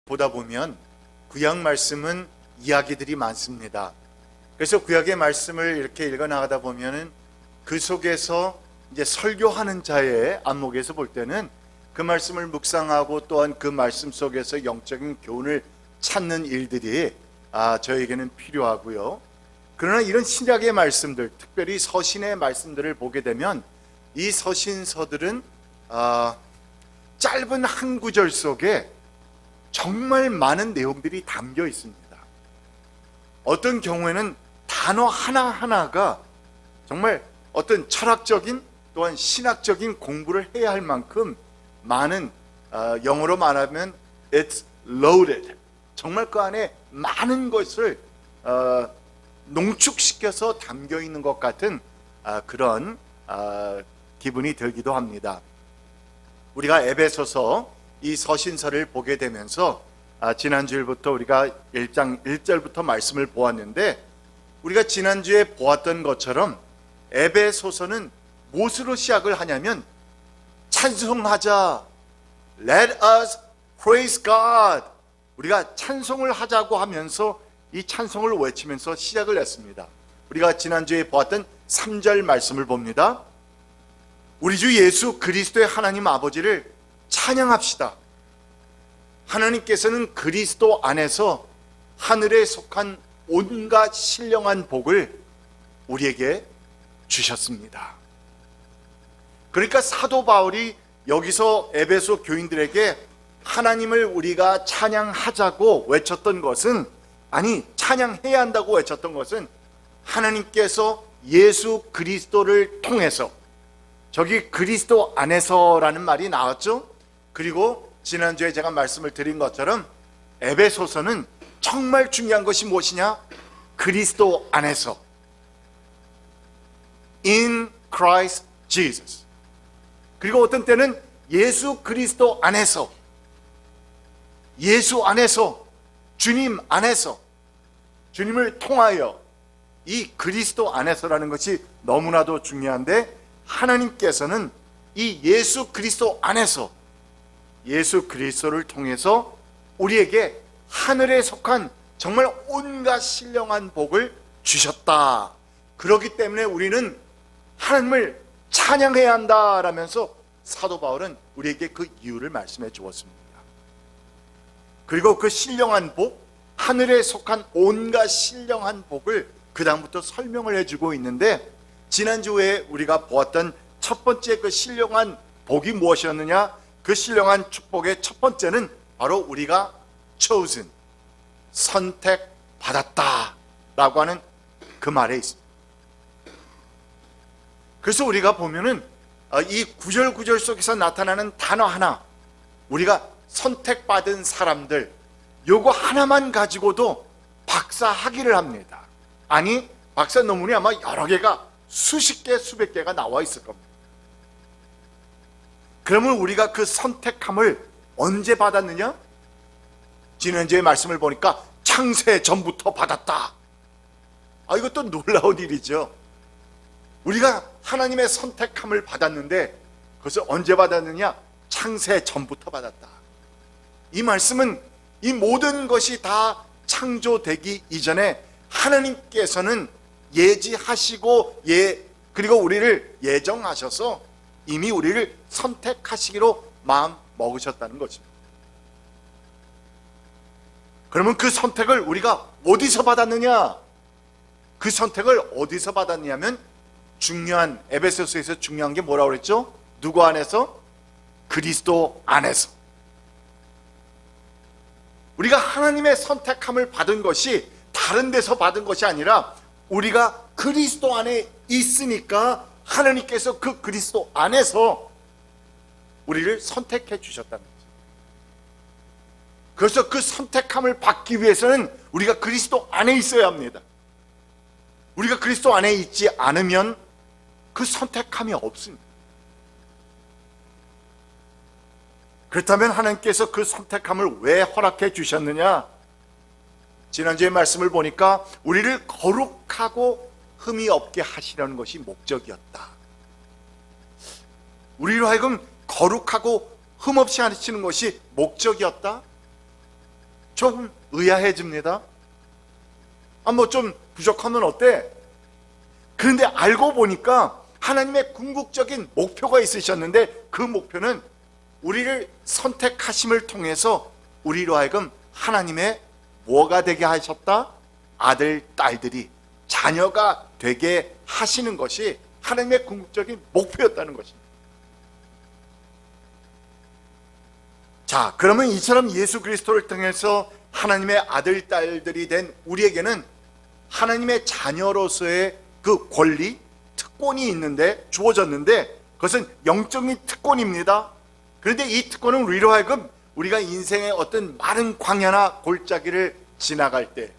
보다 보면 구약 말씀은 이야기들이 많습니다. 그래서 구약의 말씀을 이렇게 읽어 나가다 보면은 그 속에서 이제 설교하는 자의 안목에서 볼 때는 그 말씀을 묵상하고 또한 그 말씀 속에서 영적인 교훈을 찾는 일들이 저에게는 필요하고요. 그러나 이런 신약의 말씀들, 특별히 서신의 말씀들을 보게 되면 이 서신서들은 짧은 한 구절 속에 정말 많은 내용들이 담겨 있습니다. 어떤 경우에는 단어 하나하나가 정말 어떤 철학적인 또한 신학적인 공부를 해야 할 만큼 많은, 영어로 말하면 it's loaded, 정말 그 안에 많은 것을 농축시켜서 담겨 있는 것 같은 그런 기분이 들기도 합니다. 우리가 에베소서 이 서신서를 보게 되면서 지난주일부터 우리가 1장 1절부터 말씀을 보았는데, 우리가 지난주에 보았던 것처럼 에베소서는 무엇으로 시작을 하냐면 찬송하자, Let us praise God, 우리가 찬송을 하자고 하면서 이 찬송을 외치면서 시작을 했습니다. 우리가 지난주에 보았던 3절 말씀을 봅니다. 우리 주 예수 그리스도의 하나님 아버지를 찬양합시다. 하나님께서는 그리스도 안에서 하늘에 속한 온갖 신령한 복을 우리에게 주셨습니다. 그러니까 사도 바울이 여기서 에베소 교인들에게 하나님을 우리가 찬양하자고 외쳤던 것은, 아니 찬양해야 한다고 외쳤던 것은, 하나님께서 예수 그리스도를 통해서, 저기 그리스도 안에서라는 말이 나왔죠. 그리고 지난주에 제가 말씀을 드린 것처럼 에베소서는 정말 중요한 것이 무엇이냐? 그리스도 안에서, In Christ Jesus. 그리고 어떤 때는 예수 그리스도 안에서, 예수 안에서, 주님 안에서, 주님을 통하여, 이 그리스도 안에서라는 것이 너무나도 중요한데, 하나님께서는 이 예수 그리스도 안에서, 예수 그리스도를 통해서 우리에게 하늘에 속한 정말 온갖 신령한 복을 주셨다. 그렇기 때문에 우리는 하나님을 찬양해야 한다라면서 사도 바울은 우리에게 그 이유를 말씀해 주었습니다. 그리고 그 신령한 복, 하늘에 속한 온갖 신령한 복을 그 다음부터 설명을 해주고 있는데, 지난주에 우리가 보았던 첫 번째 그 신령한 복이 무엇이었느냐? 그 신령한 축복의 첫 번째는 바로 우리가 chosen, 선택받았다 라고 하는 그 말에 있습니다. 그래서 우리가 보면은 이 구절 속에서 나타나는 단어 하나, 우리가 선택받은 사람들, 요거 하나만 가지고도 박사 학위를 합니다. 아니, 박사 논문이 아마 여러 개가, 수십 개, 수백 개가 나와 있을 겁니다. 그러면 우리가 그 선택함을 언제 받았느냐? 지난주에 말씀을 보니까 창세 전부터 받았다. 이것도 놀라운 일이죠. 우리가 하나님의 선택함을 받았는데 그것을 언제 받았느냐? 창세 전부터 받았다. 이 말씀은 이 모든 것이 다 창조되기 이전에 하나님께서는 예지하시고 그리고 우리를 예정하셔서 이미 우리를 선택하시기로 마음 먹으셨다는 것입니다. 그러면 그 선택을 우리가 어디서 받았느냐? 그 선택을 어디서 받았냐면, 중요한, 에베소서에서 중요한 게 뭐라고 그랬죠? 누구 안에서? 그리스도 안에서. 우리가 하나님의 선택함을 받은 것이 다른 데서 받은 것이 아니라 우리가 그리스도 안에 있으니까 하나님께서 그 그리스도 안에서 우리를 선택해 주셨다는 거죠. 그래서 그 선택함을 받기 위해서는 우리가 그리스도 안에 있어야 합니다. 우리가 그리스도 안에 있지 않으면 그 선택함이 없습니다. 그렇다면 하나님께서 그 선택함을 왜 허락해 주셨느냐? 지난주에 말씀을 보니까 우리를 거룩하고 흠이 없게 하시려는 것이 목적이었다. 우리로 하여금 거룩하고 흠없이 하시는 것이 목적이었다. 좀 의아해집니다. 뭐 좀 부족하면 어때? 그런데 알고 보니까 하나님의 궁극적인 목표가 있으셨는데, 그 목표는 우리를 선택하심을 통해서 우리로 하여금 하나님의 뭐가 되게 하셨다? 아들, 딸들이, 자녀가 되게 하시는 것이 하나님의 궁극적인 목표였다는 것입니다. 자, 그러면 이처럼 예수 그리스도를 통해서 하나님의 아들, 딸들이 된 우리에게는 하나님의 자녀로서의 그 권리, 특권이 있는데, 주어졌는데, 그것은 영적인 특권입니다. 그런데 이 특권은 우리로 하여금 우리가 인생의 어떤 많은 광야나 골짜기를 지나갈 때,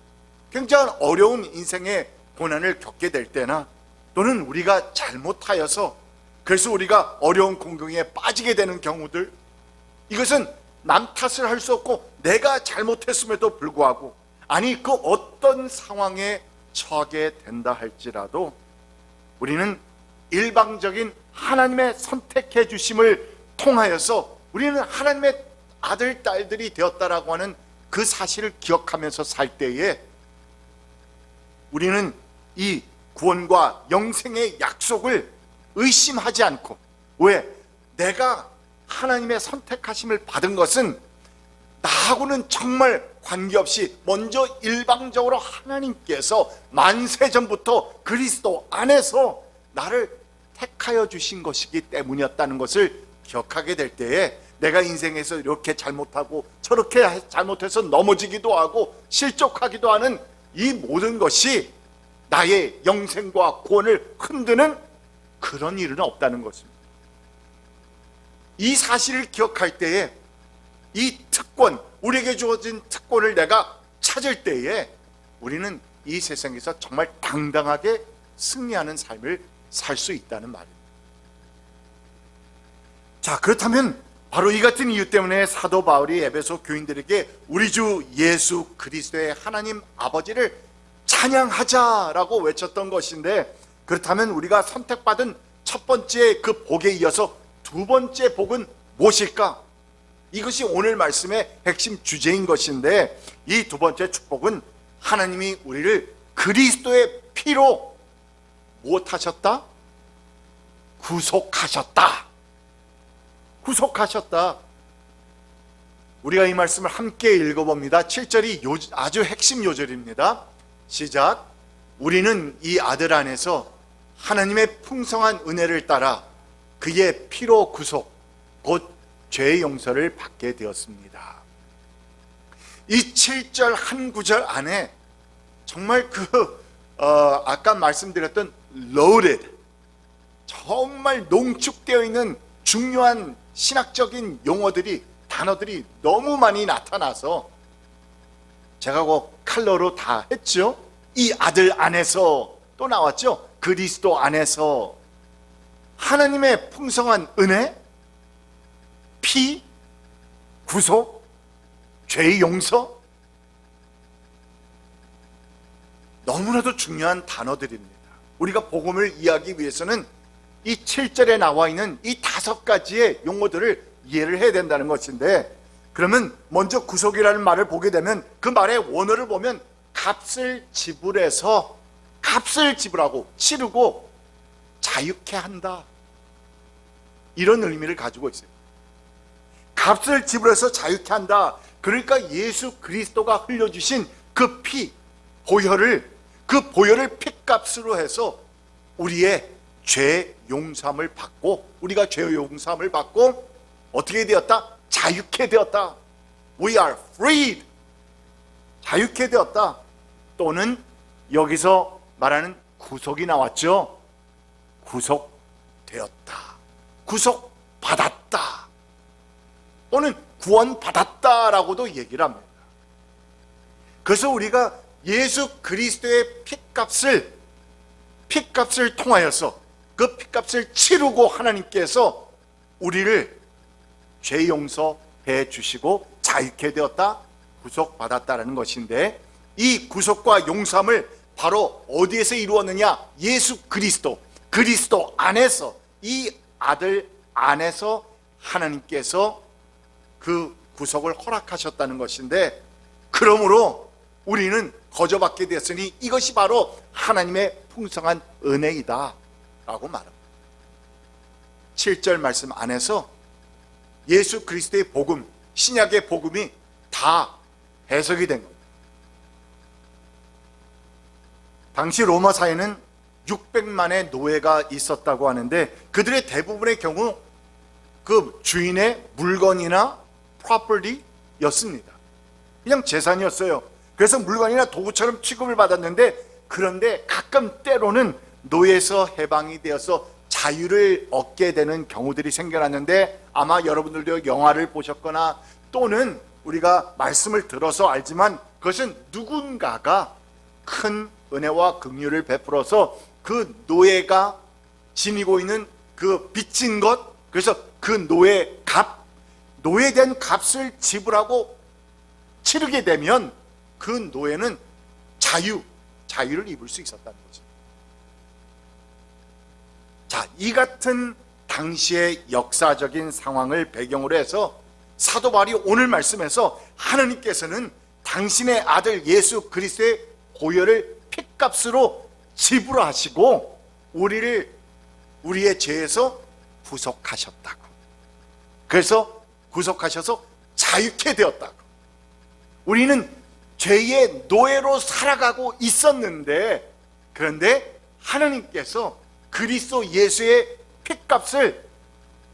굉장히 어려운 인생의 고난을 겪게 될 때나, 또는 우리가 잘못하여서 그래서 우리가 어려운 공경에 빠지게 되는 경우들, 이것은 남 탓을 할 수 없고 내가 잘못했음에도 불구하고, 아니 그 어떤 상황에 처하게 된다 할지라도 우리는 일방적인 하나님의 선택해 주심을 통하여서 우리는 하나님의 아들, 딸들이 되었다라고 하는 그 사실을 기억하면서 살 때에 우리는 이 구원과 영생의 약속을 의심하지 않고, 왜? 내가 하나님의 선택하심을 받은 것은 나하고는 정말 관계없이 먼저 일방적으로 하나님께서 만세전부터 그리스도 안에서 나를 택하여 주신 것이기 때문이었다는 것을 기억하게 될 때에, 내가 인생에서 이렇게 잘못하고 저렇게 잘못해서 넘어지기도 하고 실족하기도 하는 이 모든 것이 나의 영생과 구원을 흔드는 그런 일은 없다는 것입니다. 이 사실을 기억할 때에 이 특권, 우리에게 주어진 특권을 내가 찾을 때에 우리는 이 세상에서 정말 당당하게 승리하는 삶을 살 수 있다는 말입니다. 자, 그렇다면 바로 이 같은 이유 때문에 사도 바울이 에베소 교인들에게 우리 주 예수 그리스도의 하나님 아버지를 찬양하자라고 외쳤던 것인데, 그렇다면 우리가 선택받은 첫 번째 그 복에 이어서 두 번째 복은 무엇일까? 이것이 오늘 말씀의 핵심 주제인 것인데, 이 두 번째 축복은 하나님이 우리를 그리스도의 피로 무엇하셨다? 구속하셨다. 구속하셨다. 우리가 이 말씀을 함께 읽어봅니다. 7절이 아주 핵심 요절입니다. 시작. 우리는 이 아들 안에서 하나님의 풍성한 은혜를 따라 그의 피로 구속, 곧 죄의 용서를 받게 되었습니다. 이 7절 한 구절 안에 정말 아까 말씀드렸던 loaded, 정말 농축되어 있는 중요한 신학적인 용어들이, 단어들이 너무 많이 나타나서 제가 그 칼로로 다 했죠. 이 아들 안에서 또 나왔죠. 그리스도 안에서 하나님의 풍성한 은혜, 피, 구속, 죄의 용서, 너무나도 중요한 단어들입니다. 우리가 복음을 이해하기 위해서는 이 7절에 나와 있는 이 5가지의 용어들을 이해를 해야 된다는 것인데, 그러면 먼저 구속이라는 말을 보게 되면 그 말의 원어를 보면 값을 지불해서, 값을 지불하고 치르고 자유케 한다, 이런 의미를 가지고 있어요. 값을 지불해서 자유케 한다. 그러니까 예수 그리스도가 흘려주신 그 피, 보혈을, 그 보혈을 피값으로 해서 우리의 죄 용서함을 받고, 우리가 죄 용서함을 받고 어떻게 되었다? 자유케 되었다. We are freed. 자유케 되었다. 또는 여기서 말하는 구속이 나왔죠. 구속되었다, 구속받았다, 또는 구원받았다라고도 얘기를 합니다. 그래서 우리가 예수 그리스도의 피값을 통하여서 그 피값을 치르고 하나님께서 우리를 죄 용서해 주시고 자유케 되었다, 구속받았다라는 것인데, 이 구속과 용서함을 바로 어디에서 이루었느냐? 예수 그리스도 안에서, 이 아들 안에서 하나님께서 그 구속을 허락하셨다는 것인데, 그러므로 우리는 거저받게 되었으니 이것이 바로 하나님의 풍성한 은혜이다 라고 말합니다. 7절 말씀 안에서 예수 그리스도의 복음, 신약의 복음이 다 해석이 된 겁니다. 당시 로마 사회는 600만의 노예가 있었다고 하는데 그들의 대부분의 경우 그 주인의 물건이나 프로퍼티였습니다. 그냥 재산이었어요. 그래서 물건이나 도구처럼 취급을 받았는데, 그런데 가끔 때로는 노예에서 해방이 되어서 자유를 얻게 되는 경우들이 생겨났는데, 아마 여러분들도 영화를 보셨거나 또는 우리가 말씀을 들어서 알지만 그것은 누군가가 큰 은혜와 긍휼을 베풀어서 그 노예가 지니고 있는 그 빚진 것, 그래서 그 노예에 대한 값을 지불하고 치르게 되면 그 노예는 자유를 입을 수 있었다는 거죠. 자, 이 같은 당시의 역사적인 상황을 배경으로 해서 사도 바울이 오늘 말씀에서 하나님께서는 당신의 아들 예수 그리스도의 보혈을 핏값으로 지불하시고 우리를 우리의 죄에서 구속하셨다고. 그래서 구속하셔서 자유케 되었다고. 우리는 죄의 노예로 살아가고 있었는데, 그런데 하나님께서 그리스도 예수의 핏값을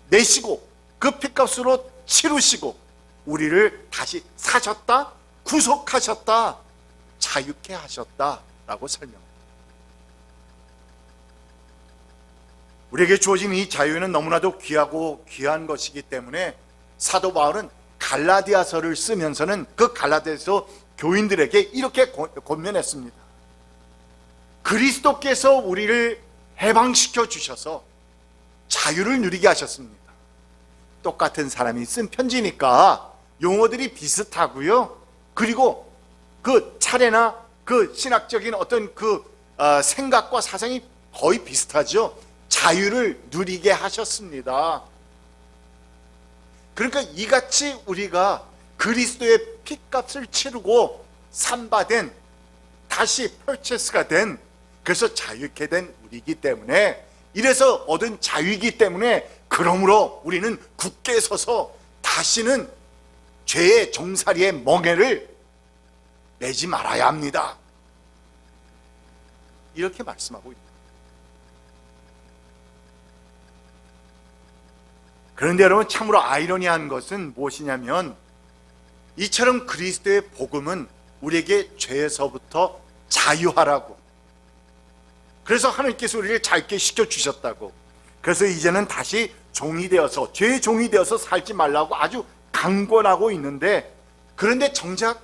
내시고 그 핏값으로 치르시고 우리를 다시 사셨다, 구속하셨다, 자유케 하셨다라고 설명합니다. 우리에게 주어진 이 자유는 너무나도 귀하고 귀한 것이기 때문에 사도 바울은 갈라디아서를 쓰면서는 그 갈라디아서 교인들에게 이렇게 권면했습니다. 그리스도께서 우리를 해방시켜 주셔서 자유를 누리게 하셨습니다. 똑같은 사람이 쓴 편지니까 용어들이 비슷하고요. 그리고 그 차례나 그 신학적인 어떤 그 생각과 사상이 거의 비슷하죠. 자유를 누리게 하셨습니다. 그러니까 이같이 우리가 그리스도의 핏값을 치르고 산바된, 다시 퍼체스가 된, 그래서 자유케 된 우리이기 때문에, 이래서 얻은 자유이기 때문에, 그러므로 우리는 굳게 서서 다시는 죄의 종살이의 멍에를 매지 말아야 합니다. 이렇게 말씀하고 있습니다. 그런데 여러분, 참으로 아이러니한 것은 무엇이냐면, 이처럼 그리스도의 복음은 우리에게 죄에서부터 자유하라고, 그래서 하나님께서 우리를 자유케 시켜주셨다고, 그래서 이제는 다시 종이 되어서, 죄의 종이 되어서 살지 말라고 아주 강권하고 있는데, 그런데 정작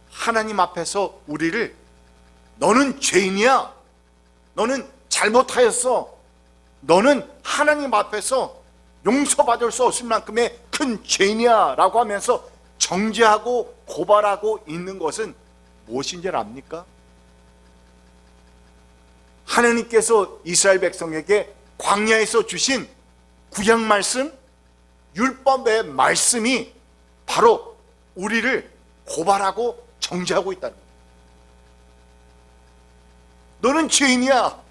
하나님 앞에서 우리를 너는 죄인이야, 너는 잘못하였어, 너는 하나님 앞에서 용서받을 수 없을 만큼의 큰 죄인이야 라고 하면서 정죄하고 고발하고 있는 것은 무엇인지 압니까? 하나님께서 이스라엘 백성에게 광야에서 주신 구약 말씀, 율법의 말씀이 바로 우리를 고발하고 정죄하고 있다는 거예요. 너는 죄인이야,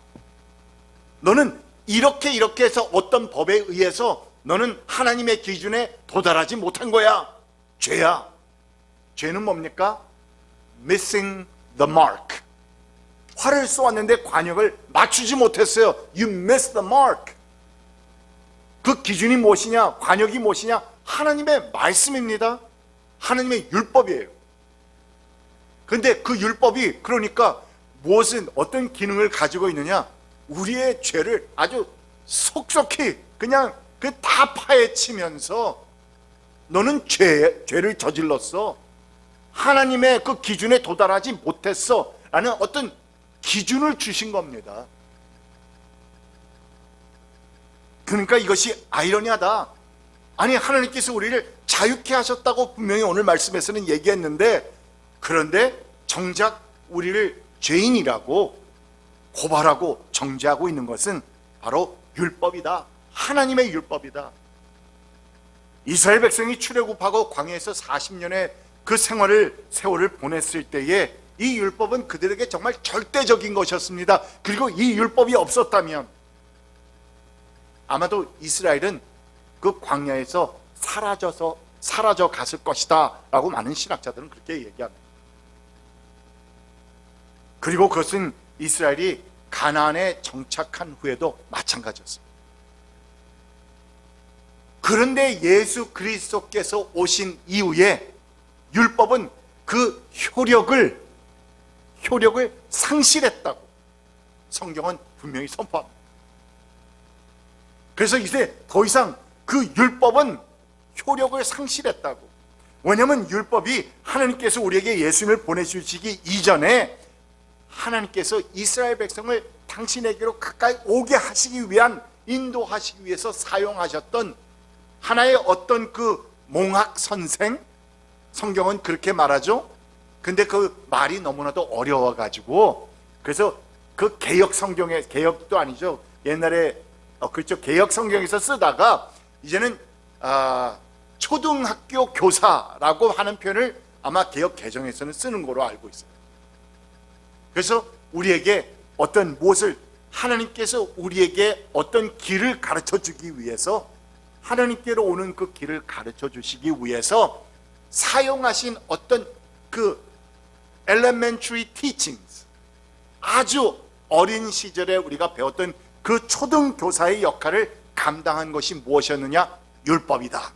너는 이렇게 해서 어떤 법에 의해서 너는 하나님의 기준에 도달하지 못한 거야. 죄야. 죄는 뭡니까? Missing the mark. 활을 쏘았는데 관역을 맞추지 못했어요. You missed the mark. 그 기준이 무엇이냐? 관역이 무엇이냐? 하나님의 말씀입니다. 하나님의 율법이에요. 그런데 그 율법이 그러니까 무엇은 어떤 기능을 가지고 있느냐? 우리의 죄를 아주 속속히 그냥 다 파헤치면서 너는 죄를 저질렀어, 하나님의 그 기준에 도달하지 못했어 라는 어떤 기준을 주신 겁니다. 그러니까 이것이 아이러니하다. 아니, 하나님께서 우리를 자유케 하셨다고 분명히 오늘 말씀에서는 얘기했는데, 그런데 정작 우리를 죄인이라고 고발하고 정죄하고 있는 것은 바로 율법이다. 하나님의 율법이다. 이스라엘 백성이 출애굽하고 광야에서 40년의 그 세월을 보냈을 때에 이 율법은 그들에게 정말 절대적인 것이었습니다. 그리고 이 율법이 없었다면 아마도 이스라엘은 그 광야에서 사라져 갔을 것이다 라고 많은 신학자들은 그렇게 얘기합니다. 그리고 그것은 이스라엘이 가나안에 정착한 후에도 마찬가지였습니다. 그런데 예수 그리스도께서 오신 이후에 율법은 그 효력을 상실했다고 성경은 분명히 선포합니다. 그래서 이제 더 이상 그 율법은 효력을 상실했다고. 왜냐하면 율법이 하나님께서 우리에게 예수님을 보내주시기 이전에 하나님께서 이스라엘 백성을 당신에게로 가까이 오게 하시기 위한, 인도하시기 위해서 사용하셨던 하나의 어떤 그 몽학 선생, 성경은 그렇게 말하죠. 근데 그 말이 너무나도 어려워가지고, 그래서 그 개역 성경에, 개역도 아니죠, 옛날에 그쪽 개역 성경에서 쓰다가 이제는 초등학교 교사라고 하는 표현을 아마 개역 개정에서는 쓰는 거로 알고 있어요. 그래서 우리에게 어떤 무엇을, 하나님께서 우리에게 어떤 길을 가르쳐 주기 위해서, 하나님께로 오는 그 길을 가르쳐 주시기 위해서 사용하신 어떤 그 elementary teachings, 아주 어린 시절에 우리가 배웠던 그 초등교사의 역할을 감당한 것이 무엇이었느냐? 율법이다.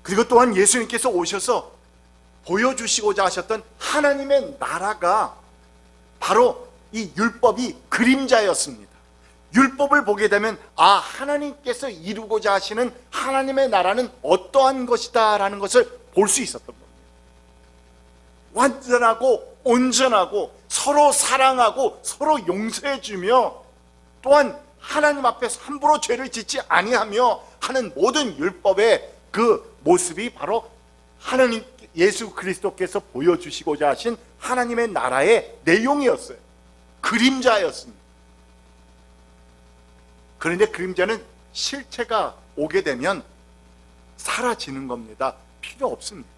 그리고 또한 예수님께서 오셔서 보여주시고자 하셨던 하나님의 나라가 바로 이 율법이 그림자였습니다. 율법을 보게 되면 하나님께서 이루고자 하시는 하나님의 나라는 어떠한 것이다 라는 것을 볼 수 있었던 겁니다. 완전하고 온전하고 서로 사랑하고 서로 용서해주며, 또한 하나님 앞에서 함부로 죄를 짓지 아니하며 하는 모든 율법의 그 모습이 바로 하나님 예수 그리스도께서 보여주시고자 하신 하나님의 나라의 내용이었어요. 그림자였습니다. 그런데 그림자는 실체가 오게 되면 사라지는 겁니다. 필요 없습니다.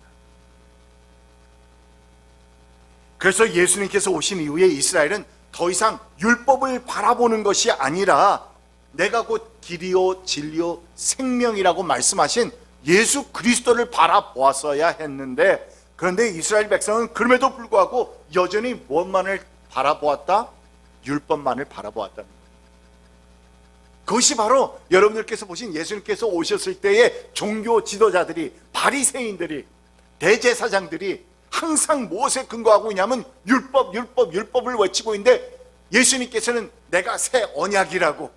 그래서 예수님께서 오신 이후에 이스라엘은 더 이상 율법을 바라보는 것이 아니라 내가 곧 길이요 진리요 생명이라고 말씀하신 예수 그리스도를 바라보았어야 했는데, 그런데 이스라엘 백성은 그럼에도 불구하고 여전히 무엇만을 바라보았다? 율법만을 바라보았다는 거예요. 그것이 바로 여러분들께서 보신 예수님께서 오셨을 때의 종교 지도자들이, 바리새인들이, 대제사장들이 항상 무엇에 근거하고 있냐면 율법을 외치고 있는데, 예수님께서는 내가 새 언약이라고,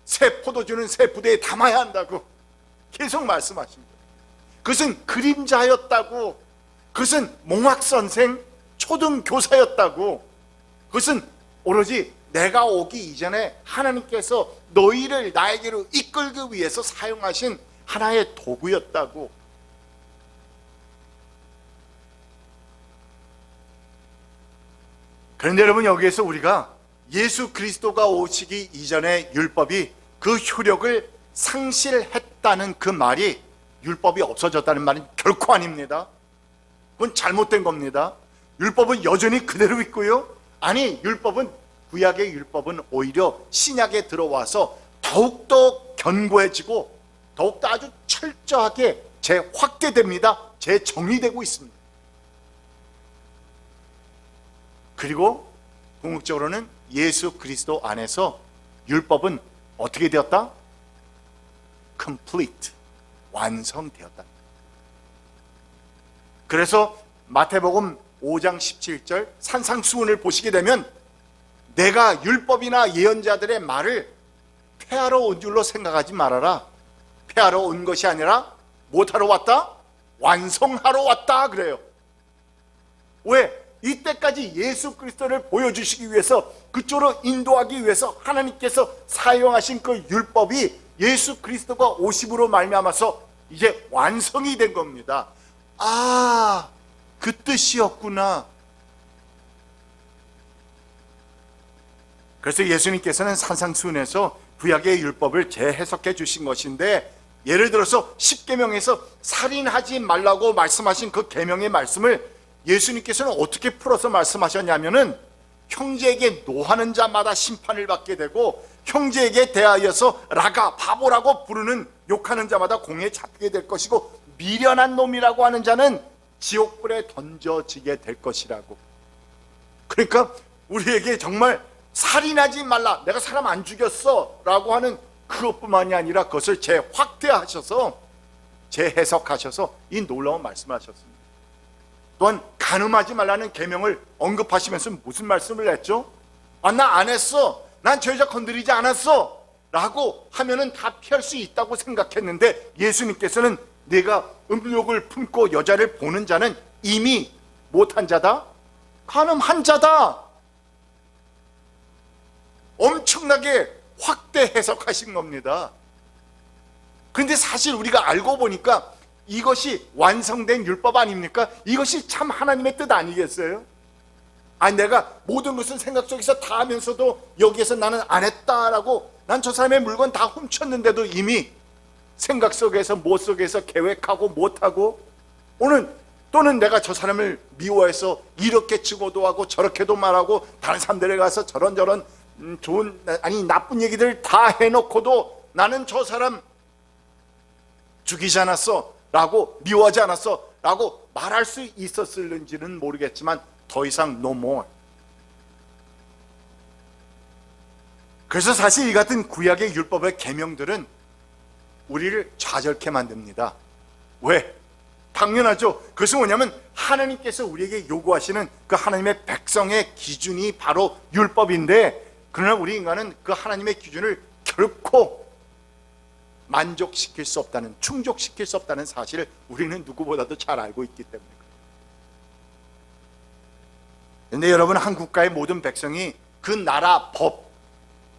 새 포도주는 새 부대에 담아야 한다고 계속 말씀하십니다. 그것은 그림자였다고, 그것은 몽학선생, 초등교사였다고, 그것은 오로지 내가 오기 이전에 하나님께서 너희를 나에게로 이끌기 위해서 사용하신 하나의 도구였다고. 그런데 여러분, 여기에서 우리가 예수 그리스도가 오시기 이전에 율법이 그 효력을 상실했다는 그 말이, 율법이 없어졌다는 말은 결코 아닙니다. 그건 잘못된 겁니다. 율법은 여전히 그대로 있고요. 아니, 구약의 율법은 오히려 신약에 들어와서 더욱더 견고해지고 더욱더 아주 철저하게 재확대됩니다. 재정의되고 있습니다. 그리고 궁극적으로는 예수 그리스도 안에서 율법은 어떻게 되었다? complete, 완성되었다. 그래서 마태복음 5장 17절 산상수훈을 보시게 되면 내가 율법이나 예언자들의 말을 폐하러 온 줄로 생각하지 말아라. 폐하러 온 것이 아니라 무엇하러 왔다? 완성하러 왔다 그래요. 왜? 이때까지 예수 그리스도를 보여주시기 위해서, 그쪽으로 인도하기 위해서 하나님께서 사용하신 그 율법이 예수 그리스도가 오심으로 말미암아서 이제 완성이 된 겁니다. 그 뜻이었구나. 그래서 예수님께서는 산상수훈에서 구약의 율법을 재해석해 주신 것인데, 예를 들어서 십계명에서 살인하지 말라고 말씀하신 그 계명의 말씀을 예수님께서는 어떻게 풀어서 말씀하셨냐면은 형제에게 노하는 자마다 심판을 받게 되고 형제에게 대하여서 라가 바보라고 부르는 욕하는 자마다 공에 잡히게 될 것이고 미련한 놈이라고 하는 자는 지옥불에 던져지게 될 것이라고. 그러니까 우리에게 정말 살인하지 말라, 내가 사람 안 죽였어 라고 하는 그것뿐만이 아니라 그것을 재확대하셔서 재해석하셔서 이 놀라운 말씀을 하셨습니다. 또한 간음하지 말라는 계명을 언급하시면서 무슨 말씀을 했죠? 나 안 했어, 난 저 여자 건드리지 않았어 라고 하면은 다 피할 수 있다고 생각했는데 예수님께서는 네가 음욕을 품고 여자를 보는 자는 이미 못한 자다? 간음한 자다. 엄청나게 확대 해석하신 겁니다. 그런데 사실 우리가 알고 보니까 이것이 완성된 율법 아닙니까? 이것이 참 하나님의 뜻 아니겠어요? 내가 모든 것을 생각 속에서 다 하면서도 여기에서 나는 안 했다라고, 난 저 사람의 물건 다 훔쳤는데도 이미 생각 속에서 못 속에서 계획하고 못하고, 또는 내가 저 사람을 미워해서 이렇게 치고도 하고 저렇게도 말하고 다른 사람들에 가서 저런저런 나쁜 얘기들 다 해놓고도 나는 저 사람 죽이지 않았어 라고, 미워하지 않았어 라고 말할 수 있었을는지는 모르겠지만 더 이상 no more. 그래서 사실 이 같은 구약의 율법의 계명들은 우리를 좌절케 만듭니다. 왜? 당연하죠. 그것은 뭐냐면 하나님께서 우리에게 요구하시는 그 하나님의 백성의 기준이 바로 율법인데, 그러나 우리 인간은 그 하나님의 기준을 결코 만족시킬 수 없다는, 충족시킬 수 없다는 사실을 우리는 누구보다도 잘 알고 있기 때문입니다. 그런데 여러분, 한 국가의 모든 백성이 그 나라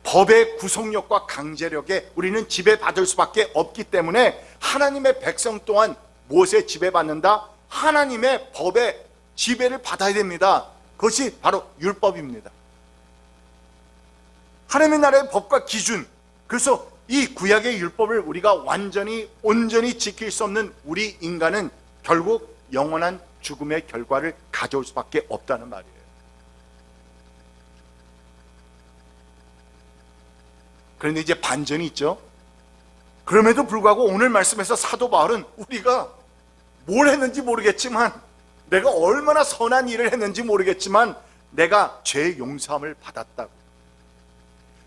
법의 구속력과 강제력에 우리는 지배받을 수밖에 없기 때문에 하나님의 백성 또한 무엇에 지배받는다? 하나님의 법의 지배를 받아야 됩니다. 그것이 바로 율법입니다. 하나님의 나라의 법과 기준. 그래서 이 구약의 율법을 우리가 온전히 지킬 수 없는 우리 인간은 결국 영원한 죽음의 결과를 가져올 수밖에 없다는 말이에요. 그런데 이제 반전이 있죠. 그럼에도 불구하고 오늘 말씀에서 사도 바울은 우리가 뭘 했는지 모르겠지만, 내가 얼마나 선한 일을 했는지 모르겠지만 내가 죄 용서함을 받았다고,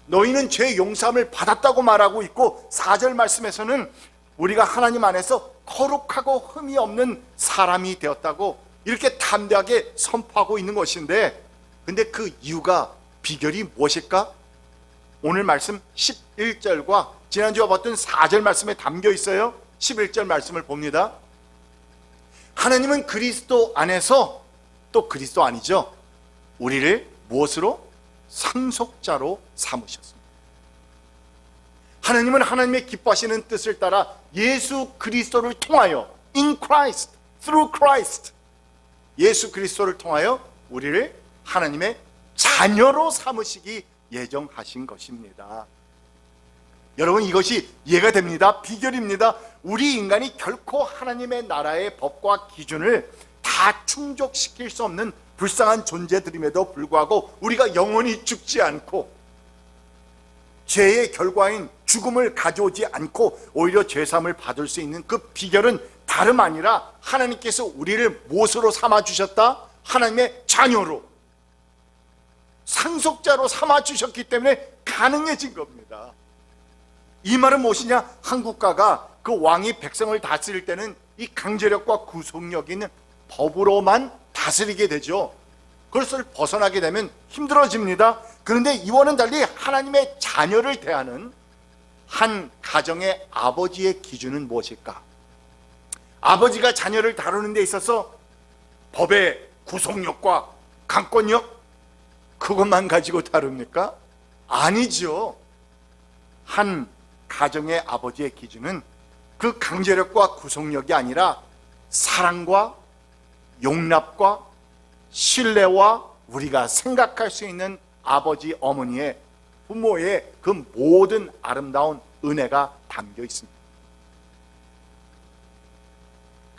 너희는 죄 용서함을 받았다고 말하고 있고, 4절 말씀에서는 우리가 하나님 안에서 거룩하고 흠이 없는 사람이 되었다고 이렇게 담대하게 선포하고 있는 것인데, 근데 그 이유가, 비결이 무엇일까? 오늘 말씀 11절과 지난주에 봤던 4절 말씀에 담겨 있어요. 11절 말씀을 봅니다. 하나님은 그리스도 안에서, 또 그리스도 아니죠, 우리를 무엇으로? 상속자로 삼으셨습니다. 하나님은 하나님의 기뻐하시는 뜻을 따라 예수 그리스도를 통하여, in Christ, through Christ, 예수 그리스도를 통하여 우리를 하나님의 자녀로 삼으시기 예정하신 것입니다. 여러분, 이것이 이해가 됩니다. 비결입니다. 우리 인간이 결코 하나님의 나라의 법과 기준을 다 충족시킬 수 없는 불쌍한 존재들임에도 불구하고 우리가 영원히 죽지 않고 죄의 결과인 죽음을 가져오지 않고 오히려 죄사함을 받을 수 있는 그 비결은 다름 아니라 하나님께서 우리를 무엇으로 삼아주셨다? 하나님의 자녀로, 상속자로 삼아주셨기 때문에 가능해진 겁니다. 이 말은 무엇이냐? 한 국가가 그 왕이 백성을 다스릴 때는 이 강제력과 구속력 있는 법으로만 다스리게 되죠. 그것을 벗어나게 되면 힘들어집니다. 그런데 이와는 달리 하나님의 자녀를 대하는 한 가정의 아버지의 기준은 무엇일까? 아버지가 자녀를 다루는 데 있어서 법의 구속력과 강권력, 그것만 가지고 다룹니까? 아니죠. 한 가정의 아버지의 기준은 그 강제력과 구속력이 아니라 사랑과 용납과 신뢰와 우리가 생각할 수 있는 아버지, 어머니의, 부모의 그 모든 아름다운 은혜가 담겨 있습니다.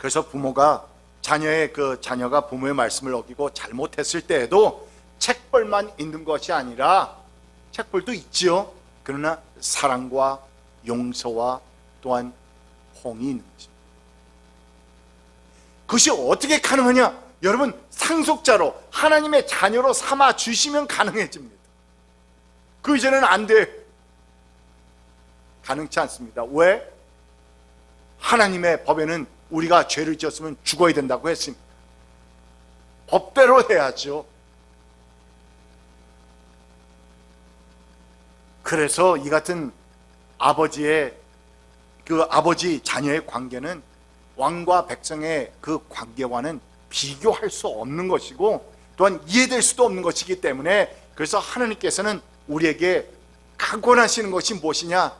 그래서 부모가 자녀가 부모의 말씀을 어기고 잘못했을 때에도 책벌만 있는 것이 아니라, 책벌도 있지요. 그러나 사랑과 용서와 또한 홍이 있는 것입니다. 그것이 어떻게 가능하냐? 여러분, 상속자로 하나님의 자녀로 삼아 주시면 가능해집니다. 그 이전에는 안 돼. 가능치 않습니다. 왜? 하나님의 법에는 우리가 죄를 지었으면 죽어야 된다고 했습니다. 법대로 해야죠. 그래서 이 같은 아버지 자녀의 관계는 왕과 백성의 그 관계와는 비교할 수 없는 것이고, 또한 이해될 수도 없는 것이기 때문에, 그래서 하나님께서는 우리에게 각오하시는 것이 무엇이냐?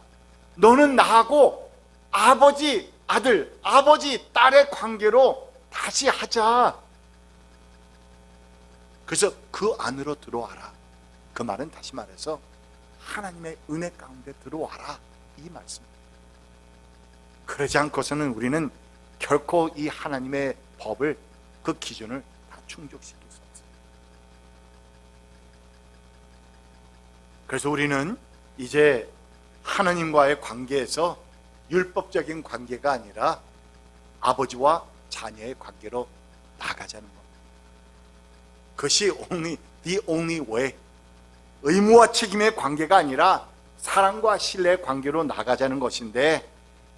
너는 나하고 아버지 아들, 아버지 딸의 관계로 다시 하자. 그래서 그 안으로 들어와라. 그 말은 다시 말해서 하나님의 은혜 가운데 들어와라, 이 말씀입니다. 그러지 않고서는 우리는 결코 이 하나님의 법을, 그 기준을 다 충족시킬 수 없습니다. 그래서 우리는 이제 하나님과의 관계에서 율법적인 관계가 아니라 아버지와 자녀의 관계로 나가자는 겁니다. 그것이 the only way, 의무와 책임의 관계가 아니라 사랑과 신뢰의 관계로 나가자는 것인데,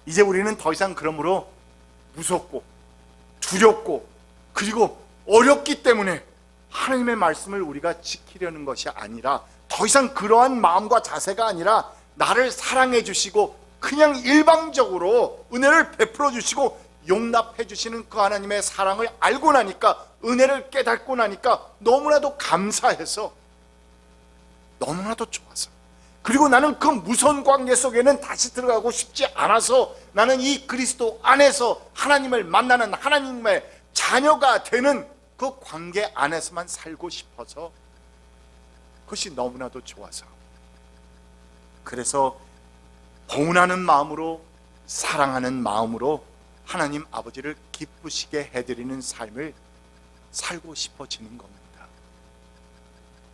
이제 우리는 더 이상 그러므로 무섭고 두렵고 그리고 어렵기 때문에 하나님의 말씀을 우리가 지키려는 것이 아니라, 더 이상 그러한 마음과 자세가 아니라, 나를 사랑해 주시고 그냥 일방적으로 은혜를 베풀어 주시고 용납해 주시는 그 하나님의 사랑을 알고 나니까, 은혜를 깨닫고 나니까 너무나도 감사해서, 너무나도 좋아서, 그리고 나는 그 무서운 관계 속에는 다시 들어가고 싶지 않아서, 나는 이 그리스도 안에서 하나님을 만나는, 하나님의 자녀가 되는 그 관계 안에서만 살고 싶어서, 그것이 너무나도 좋아서, 그래서 고운하는 마음으로, 사랑하는 마음으로 하나님 아버지를 기쁘시게 해드리는 삶을 살고 싶어지는 겁니다.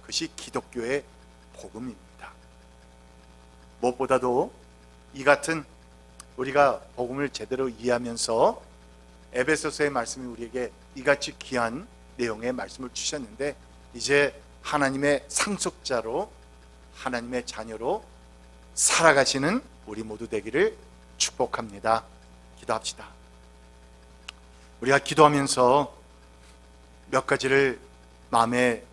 그것이 기독교의 복음입니다. 무엇보다도 이 같은, 우리가 복음을 제대로 이해하면서 에베소서의 말씀이 우리에게 이같이 귀한 내용의 말씀을 주셨는데, 이제 하나님의 상속자로, 하나님의 자녀로 살아가시는 우리 모두 되기를 축복합니다. 기도합시다. 우리가 기도하면서 몇 가지를 마음에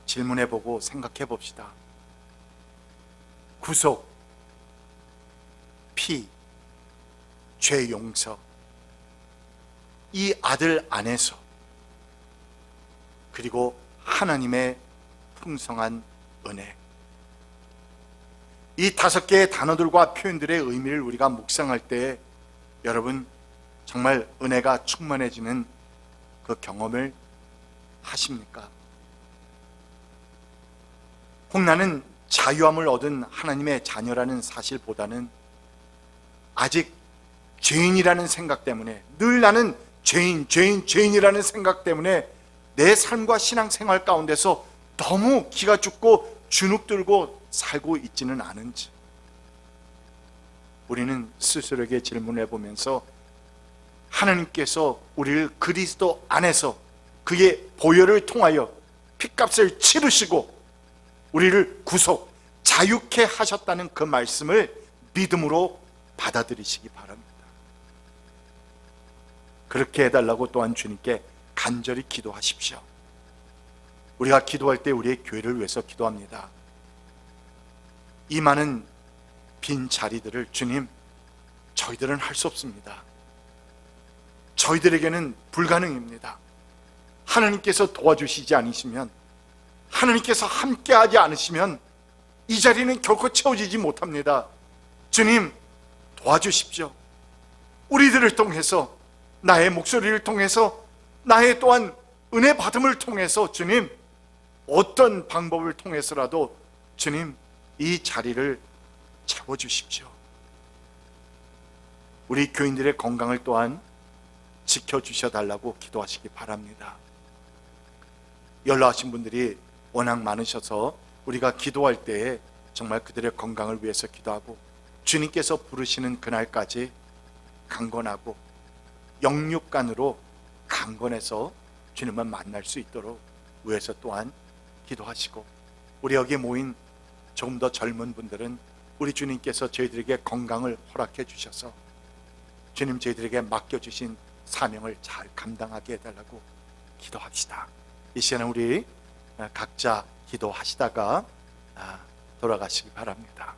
질문해 보고 생각해 봅시다. 구속, 피, 죄 용서, 이 아들 안에서, 그리고 하나님의 풍성한 은혜, 이 5개의 단어들과 표현들의 의미를 우리가 묵상할 때, 여러분 정말 은혜가 충만해지는 그 경험을 하십니까? 혹 나는 자유함을 얻은 하나님의 자녀라는 사실보다는 아직 죄인이라는 생각 때문에, 늘 나는 죄인이라는 생각 때문에 내 삶과 신앙생활 가운데서 너무 기가 죽고 주눅들고 살고 있지는 않은지, 우리는 스스로에게 질문해 보면서, 하나님께서 우리를 그리스도 안에서 그의 보혈을 통하여 핏값을 치르시고 우리를 구속, 자유케 하셨다는 그 말씀을 믿음으로 받아들이시기 바랍니다. 그렇게 해달라고 또한 주님께 간절히 기도하십시오. 우리가 기도할 때 우리의 교회를 위해서 기도합니다. 이 많은 빈 자리들을, 주님, 저희들은 할 수 없습니다. 저희들에게는 불가능입니다. 하나님께서 도와주시지 않으시면, 하나님께서 함께하지 않으시면 이 자리는 결코 채워지지 못합니다. 주님, 도와주십시오. 우리들을 통해서, 나의 목소리를 통해서, 나의 또한 은혜 받음을 통해서, 주님, 어떤 방법을 통해서라도 주님, 이 자리를 채워주십시오. 우리 교인들의 건강을 또한 지켜주셔 달라고 기도하시기 바랍니다. 연로하신 분들이 워낙 많으셔서 우리가 기도할 때에 정말 그들의 건강을 위해서 기도하고 주님께서 부르시는 그날까지 강건하고 영육간으로 강건해서 주님을 만날 수 있도록 위해서 또한 기도하시고, 우리 여기 모인 조금 더 젊은 분들은 우리 주님께서 저희들에게 건강을 허락해 주셔서 주님 저희들에게 맡겨주신 사명을 잘 감당하게 해달라고 기도합시다. 이 시간에 우리 각자 기도하시다가 돌아가시기 바랍니다.